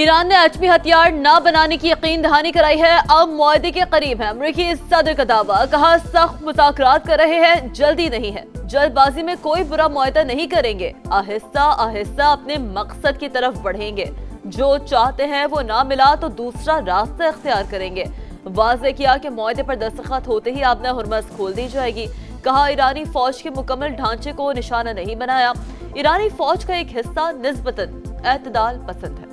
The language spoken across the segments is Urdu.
ایران نے ایٹمی ہتھیار نہ بنانے کی یقین دہانی کرائی ہے، اب معاہدے کے قریب ہے۔ امریکی صدر کا دعویٰ، کہا سخت مذاکرات کر رہے ہیں، جلدی نہیں ہے، جلد بازی میں کوئی برا معاہدہ نہیں کریں گے، آہستہ آہستہ اپنے مقصد کی طرف بڑھیں گے، جو چاہتے ہیں وہ نہ ملا تو دوسرا راستہ اختیار کریں گے۔ واضح کیا کہ معاہدے پر دستخط ہوتے ہی آبنہ ہرمز کھول دی جائے گی۔ کہا ایرانی فوج کے مکمل ڈھانچے کو نشانہ نہیں بنایا، ایرانی فوج کا ایک حصہ نسبتاً اعتدال پسند ہے۔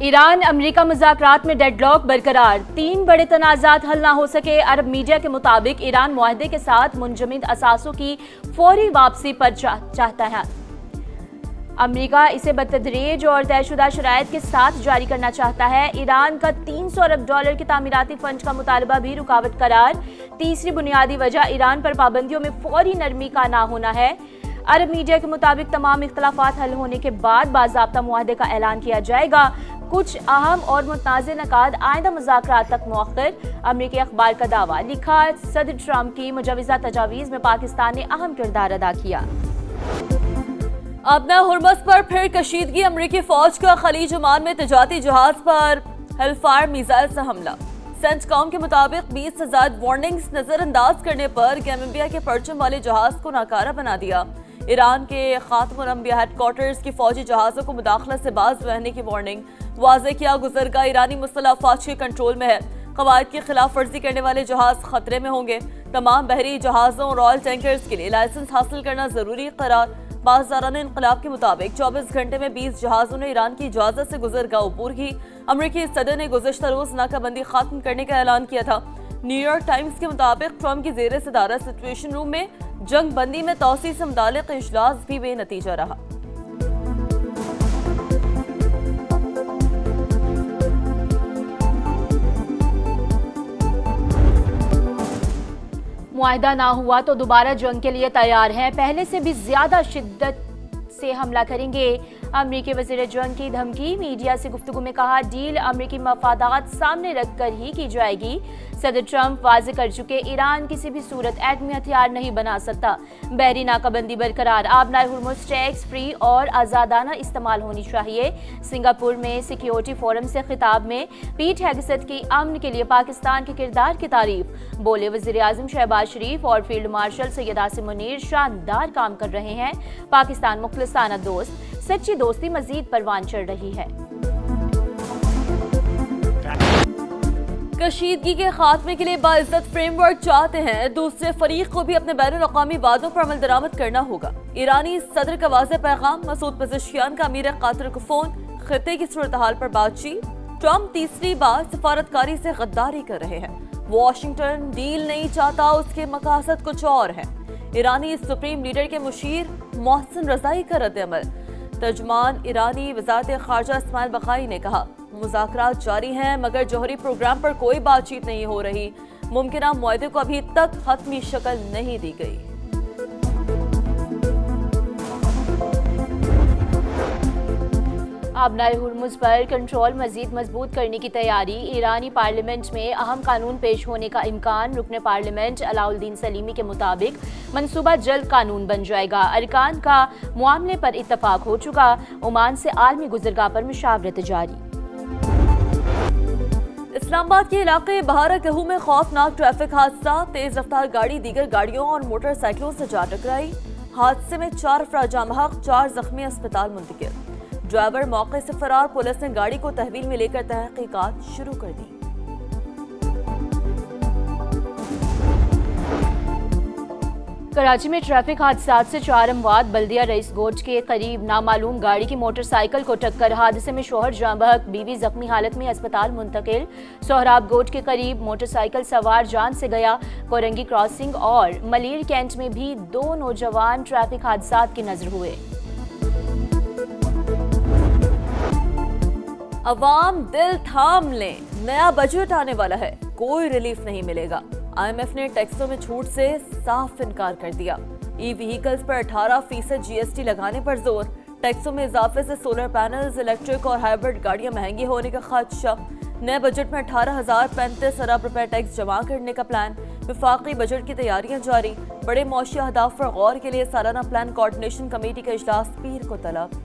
ایران امریکہ مذاکرات میں ڈیڈ لاک برقرار، 3 بڑے تنازعات حل نہ ہو سکے۔ عرب میڈیا کے مطابق ایران معاہدے کے ساتھ منجمد اثاثوں کی فوری واپسی پر چاہتا ہے۔ امریکہ اسے بتدریج اور طے شدہ شرائط کے ساتھ جاری کرنا چاہتا ہے۔ ایران کا $300 ارب کے تعمیراتی فنڈ کا مطالبہ بھی رکاوٹ قرار۔ تیسری بنیادی وجہ ایران پر پابندیوں میں فوری نرمی کا نہ ہونا ہے۔ عرب میڈیا کے مطابق تمام اختلافات حل ہونے کے بعد باضابطہ معاہدے کا اعلان کیا جائے گا۔ کچھ اہم اور متنازع نکات آئندہ مذاکرات تک مؤخر۔ امریکی اخبار کا دعویٰ، لکھا صدر ٹرمپ کی مجوزہ تجاویز میں پاکستان نے اہم کردار ادا کیا۔ آبنہ ہرمز پر پھر کشیدگی، امریکی فوج کا خلیج عمان میں تجارتی جہاز پر ہیل فائر میزائل سے حملہ۔ سینٹ کام کے مطابق 20 سے زائد وارننگز نظر انداز کرنے پر گیمبیا کے پرچم والے جہاز کو ناکارہ بنا دیا۔ ایران کے خاتم الانبیاء ہیڈ کوارٹرز کی فوجی جہازوں کو مداخلت سے باز رہنے کی وارننگ۔ واضح کیا گزرگاہ ایرانی مسلح افواج کے کنٹرول میں ہے، قواعد کی خلاف ورزی کرنے والے جہاز خطرے میں ہوں گے۔ تمام بحری جہازوں اور آئل ٹینکرز کے لیے لائسنس حاصل کرنا ضروری قرار۔ پاسداران انقلاب کے مطابق 24 گھنٹے میں 20 جہازوں نے ایران کی اجازت سے گزرگاہ عبور کی۔ امریکی صدر نے گزشتہ روز ناکہ بندی ختم کرنے کا اعلان کیا تھا۔ نیو یارک ٹائمز کے مطابق ٹرمپ کی زیر صدارت سچویشن روم میں جنگ بندی میں توسیع سے متعلق اجلاس بھی بے نتیجہ رہا۔ معاہدہ نہ ہوا تو دوبارہ جنگ کے لیے تیار ہیں، پہلے سے بھی زیادہ شدت سے حملہ کریں گے۔ امریکی وزیر جنگ کی دھمکی، میڈیا سے گفتگو میں کہا ڈیل امریکی مفادات سامنے رکھ کر ہی کی جائے گی۔ صدر ٹرمپ واضح کر چکے ایران کسی بھی صورت ایٹمی ہتھیار نہیں بنا سکتا۔ بحری ناکہ بندی برقرار، آبنائے ہرمز ٹیکس فری اور آزادانہ استعمال ہونی چاہیے۔ سنگاپور میں سیکیورٹی فورم سے خطاب میں پیٹ ہیگسٹ کی امن کے لیے پاکستان کے کردار کی تعریف۔ بولے وزیر اعظم شہباز شریف اور فیلڈ مارشل سید عاصم منیر شاندار کام کر رہے ہیں، پاکستان مخلصانہ دوست، سچی دوستی مزید پروان چڑھ رہی ہے۔ کشیدگی کے خاتمے کے لیے باعزت فریم ورک چاہتے ہیں، دوسرے فریق کو بھی اپنے بین الاقوامی وعدوں پر عمل درآمد کرنا ہوگا۔ ایرانی صدر کا واضح پیغام، مسعود پزشکیان کا امیر قطر کو فون، خطے کی صورتحال پر بات چیت۔ ٹرمپ تیسری بار سفارتکاری سے غداری کر رہے ہیں، واشنگٹن ڈیل نہیں چاہتا، اس کے مقاصد کچھ اور ہیں۔ ایرانی سپریم لیڈر کے مشیر محسن رضائی کا رد عمل۔ ترجمان ایرانی وزارت خارجہ اسماعیل بقائی نے کہا مذاکرات جاری ہیں مگر جوہری پروگرام پر کوئی بات چیت نہیں ہو رہی، ممکنہ معاہدے کو ابھی تک حتمی شکل نہیں دی گئی۔ آبنائے ہرمز پر کنٹرول مزید مضبوط کرنے کی تیاری، ایرانی پارلیمنٹ میں اہم قانون پیش ہونے کا امکان۔ رکن پارلیمنٹ علاء الدین سلیمی کے مطابق منصوبہ جلد قانون بن جائے گا، ارکان کا معاملے پر اتفاق ہو چکا، عمان سے عالمی گزرگاہ پر مشاورت جاری۔ اسلام آباد کے علاقے بہارہ کہو میں خوفناک ٹریفک حادثہ، تیز رفتار گاڑی دیگر گاڑیوں اور موٹر سائیکلوں سے جا ٹکرائی۔ حادثے میں 4 افراد جاں بحق، 4 زخمی اسپتال منتقل۔ ڈرائیور موقع سے فرار، پولیس نے گاڑی کو تحویل میں لے کر تحقیقات شروع کر دی۔ کراچی میں ٹریفک حادثات سے 4 اموات، بلدیہ رئیس گوٹ کے قریب نامعلوم گاڑی کی موٹر سائیکل کو ٹکر، حادثے میں شوہر جاں بحق، بیوی زخمی حالت میں اسپتال منتقل۔ سہراب گوٹ کے قریب موٹر سائیکل سوار جان سے گیا، کورنگی کراسنگ اور ملیر کینٹ میں بھی 2 نوجوان ٹریفک حادثات کی نظر ہوئے۔ عوام دل تھام لیں، نیا بجٹ آنے والا ہے، کوئی ریلیف نہیں ملے گا۔ آئی ایم ایف نے ٹیکسوں میں چھوٹ سے صاف انکار کر دیا۔ ای وہیکلز پر 18% جی ایس ٹی لگانے پر زور، ٹیکسوں میں اضافے سے سولر پینلز، الیکٹرک اور ہائبرڈ گاڑیاں مہنگی ہونے کا خدشہ۔ نئے بجٹ میں 18,035 ارب روپے ٹیکس جمع کرنے کا پلان، وفاقی بجٹ کی تیاریاں جاری، بڑے معاشی اہداف پر غور کے لیے سالانہ پلان کوارڈینیشن کمیٹی کا اجلاس پیر کو طلب۔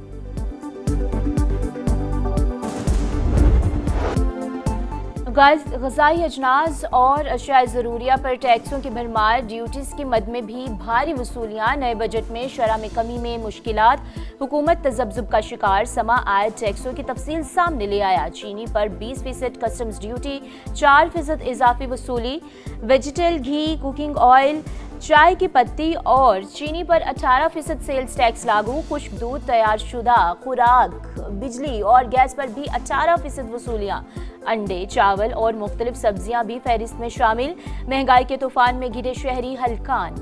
غذائی اجناس اور اشیاء ضروریہ پر ٹیکسوں کی بھرمار، ڈیوٹیز کی مد میں بھی بھاری وصولیاں، نئے بجٹ میں شرح میں کمی میں مشکلات، حکومت تذبذب کا شکار، سما عائد ٹیکسوں کی تفصیل سامنے لے آیا۔ چینی پر 20% کسٹمز ڈیوٹی، 4% اضافی وصولی، ویجیٹل گھی، کوکنگ آئل، چائے کی پتی اور چینی پر 18% سیلز ٹیکس لاگو، خشک دودھ، تیار شدہ خوراک، بجلی اور گیس پر بھی 18% وصولیاں، انڈے، چاول اور مختلف سبزیاں بھی فہرست میں شامل، مہنگائی کے طوفان میں گھرے شہری ہلکان۔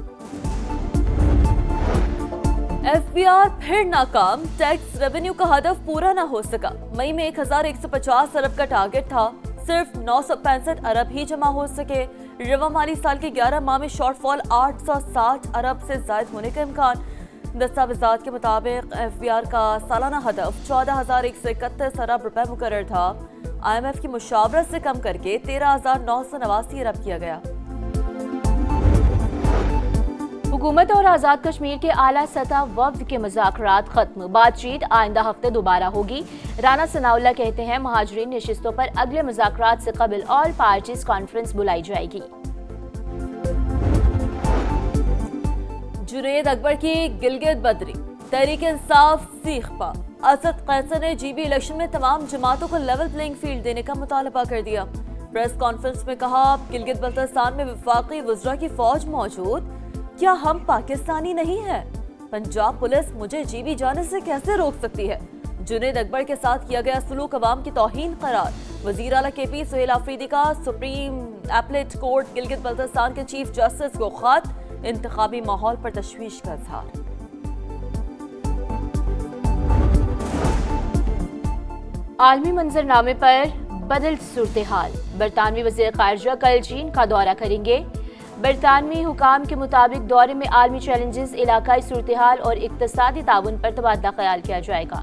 ایف بی آر پھر ناکام، ٹیکس ریونیو کا ہدف پورا نہ ہو سکا۔ مئی میں 1150 ارب کا ٹارگٹ تھا، صرف 965 ارب ہی جمع ہو سکے۔ رواں مالی سال کے 11 ماہ میں شارٹ فال 860 ارب سے زائد ہونے کا امکان۔ دستاویزات کے مطابق ایف بی آر کا سالانہ ہدف 14,131 ارب روپے مقرر تھا، آئی ایم ایف کی مشاورت سے کم کر کے 13,989 ارب کیا گیا۔ حکومت اور آزاد کشمیر کے اعلیٰ سطح وفد کے مذاکرات ختم، بات چیت آئندہ ہفتے دوبارہ ہوگی۔ رانا ثناء اللہ کہتے ہیں مہاجرین نشستوں پر اگلے مذاکرات سے قبل آل پارٹیز کانفرنس بلائی جائے گی۔ جنید اکبر کی گلگت بدری، تحریک انصاف سیخ پا، اسد قیصر نے جی بی الیکشن میں تمام جماعتوں کو لیول پلینگ فیلڈ دینے کا مطالبہ کر دیا۔ پریس کانفرنس میں کہا، گلگت بلتستان میں وفاقی وزراء کی فوج موجود، کیا ہم پاکستانی نہیں ہیں؟ پنجاب پولیس مجھے جی بی جانے سے کیسے روک سکتی ہے؟ جنید اکبر کے ساتھ کیا گیا سلوک عوام کی توہین قرار۔ وزیر اعلیٰ کے پی سہیل آفریدی کا supreme appellate court Gilgit Baltistan کے چیف جسٹس کو خط، انتخابی ماحول پر تشویش کا اظہار۔ عالمی منظرنامے پر بدل صورتحال، برطانوی وزیر خارجہ کل چین کا دورہ کریں گے۔ برطانوی حکام کے مطابق دورے میں عالمی چیلنجز، علاقائی صورتحال اور اقتصادی تعاون پر تبادلہ خیال کیا جائے گا۔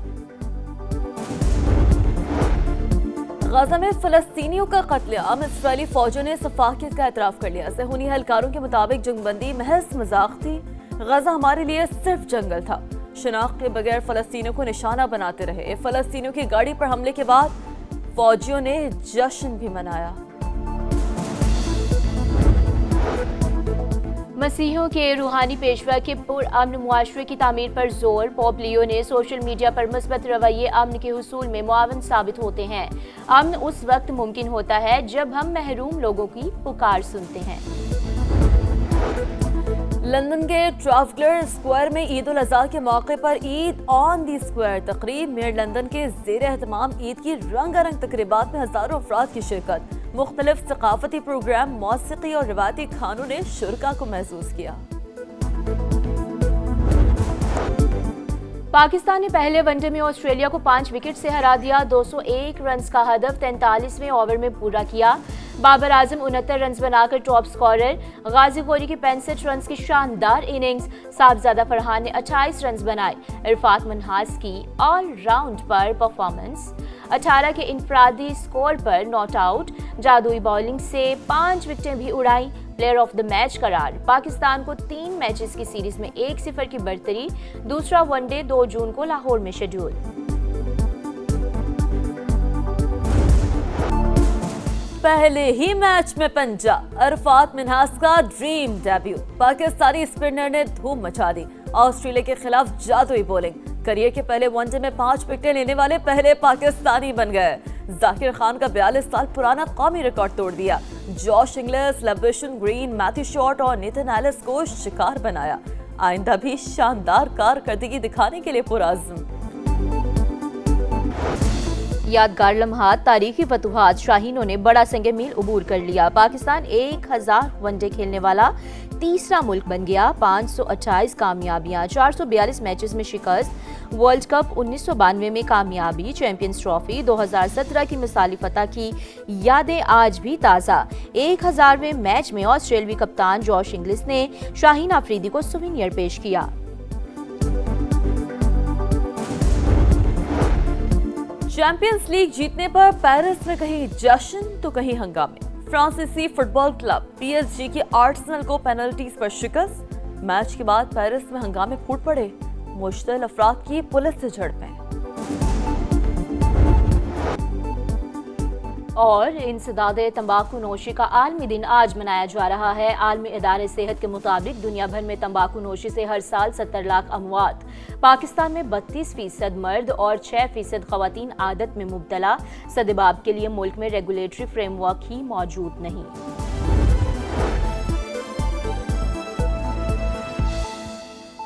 غزہ میں فلسطینیوں کا قتل عام، اسرائیلی فوجوں نے سفاکیت کا اعتراف کر لیا۔ صہیونی اہلکاروں کے مطابق جنگ بندی محض مذاق تھی، غزہ ہمارے لیے صرف جنگل تھا، شناخت کے بغیر فلسطینیوں کو نشانہ بناتے رہے۔ فلسطینیوں کی گاڑی پر حملے کے بعد فوجیوں نے جشن بھی منایا۔ مسیحیوں کے روحانی پیشوا کے پرامن معاشرے کی تعمیر پر زور، پوپ لیو نے سوشل میڈیا پر مثبت رویے امن کے حصول میں معاون ثابت ہوتے ہیں۔ امن اس وقت ممکن ہوتا ہے جب ہم محروم لوگوں کی پکار سنتے ہیں۔ لندن کے ٹرافلگر اسکوائر میں عید الاضحیٰ کے موقع پر عید آن دی اسکوائر تقریب، میئر لندن کے زیر اہتمام عید کی رنگا رنگ تقریبات میں ہزاروں افراد کی شرکت، مختلف ثقافتی پروگرام، موسیقی اور روایتی کھانوں نے شرکاء کو محظوظ کیا۔ پاکستان نے پہلے ون ڈے میں آسٹریلیا کو 5 وکٹ سے ہرا دیا، 201 رنز کا ہدف 43ویں اوور میں پورا کیا۔ بابر اعظم 69 رنز بنا کر ٹاپ سکورر، غازی غوری کی 65 رنز کی شاندار اننگز، صاحبزادہ فرحان نے 28 رنز بنائے۔ عرفات منہاس کی آل راؤنڈ پر پرفارمنس، 18 کے انفرادی سکور پر ناٹ آؤٹ، جادوئی بولنگ سے 5 وکٹیں بھی اڑائیں، پلیئر آف دی میچ قرار۔ پاکستان کو 3 میچز کی سیریز میں 1-0 کی برتری، دوسرا ون ڈے 2 جون کو لاہور میں شیڈول۔ پہلے ہی میچ میں پنجا، عرفات منہاس کا ڈریم ڈیبیو، پاکستانی اسپنر نے دھوم مچا دی، آسٹریلیا کے خلاف جادوئی بولنگ، کریئر کے پہلے ون ڈے میں 5 وکٹیں لینے والے پہلے پاکستانی بن گئے۔ ذاکر خان کا 42 سال پرانا قومی ریکارڈ توڑ دیا، Josh Inglis, liberation green, Matthew short اور نیتن ایلس کو شکار بنایا، آئندہ بھی شاندار کارکردگی دکھانے کے لیے پرعزم۔ یادگار لمحات، تاریخی فتوحات، شاہینوں نے بڑا سنگ میل عبور کر لیا، پاکستان 1000 ون ڈے کھیلنے والا تیسرا ملک بن گیا، 528 کامیابیاں، 442 میچز میں شکست، ورلڈ کپ 1992 میں کامیابی، چیمپئنز ٹرافی 2017 کی مثالی فتح کی یادیں آج بھی تازہ، 1000ویں میچ میں آسٹریلوی کپتان جوش انگلس نے شاہین آفریدی کو سووینیر پیش کیا۔ چیمپئنز لیگ جیتنے پر پیرس میں کہیں جشن تو کہیں ہنگامے، فرانسیسی فٹ بال کلب پی ایس جی کی آرسنل کو پینلٹیز پر شکست، میچ کے بعد پیرس میں ہنگامے پھوٹ پڑے، مشتعل افراد کی پولیس سے جھڑپیں۔ اور انسداد تمباکو نوشی کا عالمی دن آج منایا جا رہا ہے۔ عالمی ادارے صحت کے مطابق دنیا بھر میں تمباکو نوشی سے ہر سال 70 لاکھ اموات، پاکستان میں 32% مرد اور 6% خواتین عادت میں مبتلا۔ سدباب کے لیے ملک میں ریگولیٹری فریم ورک ہی موجود نہیں۔